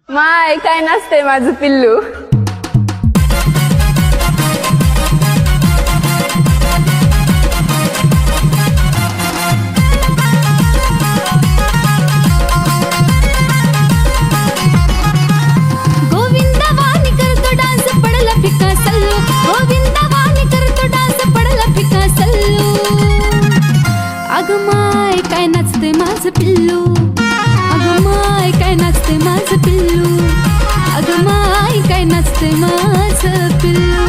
माय काय नसते माझं पिल्लू. गोविंदा वाणी करतो डान्स पडला फिका सल्लू. गोविंदा वाणी करतो डान्स पडला फिका सल्लू. अग माय काय नाचते माझं पिल्लू. अग माय काय नाचते माझं पिल्लू. अग माय काय नाचते माझं पिल्लू.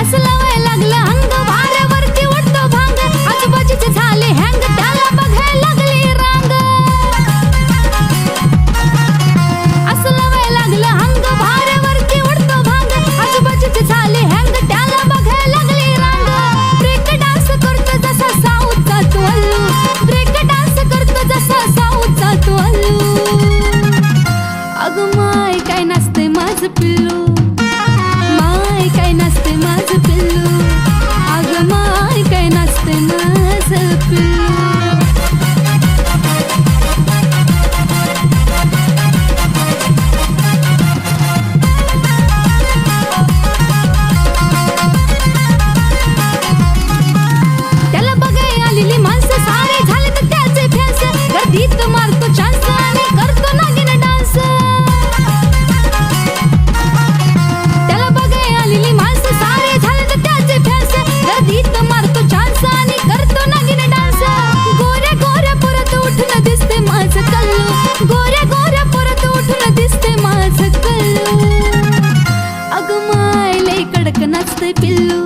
असं लावाय लागलं अंग वाऱ्यावरती उडतो भांग. आजूबाजूचे झाले हँग त्याला बघाय लागली रांग. असं लावाय लागलं अंग वाऱ्यावरती उडतो भांग. आजूबाजूचे झाले हँग त्याला बघाय लागली रांग. ब्रेक डान्स करतो जसा साऊथचा तो अल्लू. ब्रेक डान्स करतो जसा साऊथचा तो अल्लू. अग माय काय नाचते माझं पिल्लू. माय काय नाचते माझं पिल्लू. अग माय काय नाचते माझं पिल्लू. त्याला बघाय आलेली माणसं सारे झाले तर त्याचे फॅन्स. गर्दीत मारतो चान्स आणि करतो नागिन डान्स. त्याला बघाय आलेली माणसं सारे झाले तर त्याचे फॅन्स. गर्दीत मारतो चान्स आणि करतो नागिन डान्स. गोऱ्या गोऱ्या परत उठून दिसते माझं कल्लू. गोऱ्या गोऱ्या परत उठून दिसते माझं कल्लू. अग माय लय कडक नाचते पिल्लू.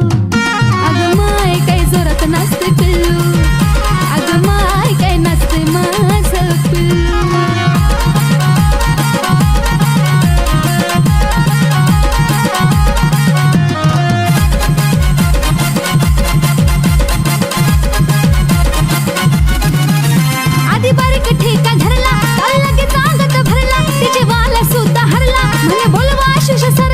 अग माय काय जोरात नाचते पिल्लू. अग माय काय नाचते माझं पिल्लू. आधी बारीक ठेका धरला काल लगेच अंगात भरला. तिचे वाला सुद्धा हरला म्हणे बोलवा आशिष सर.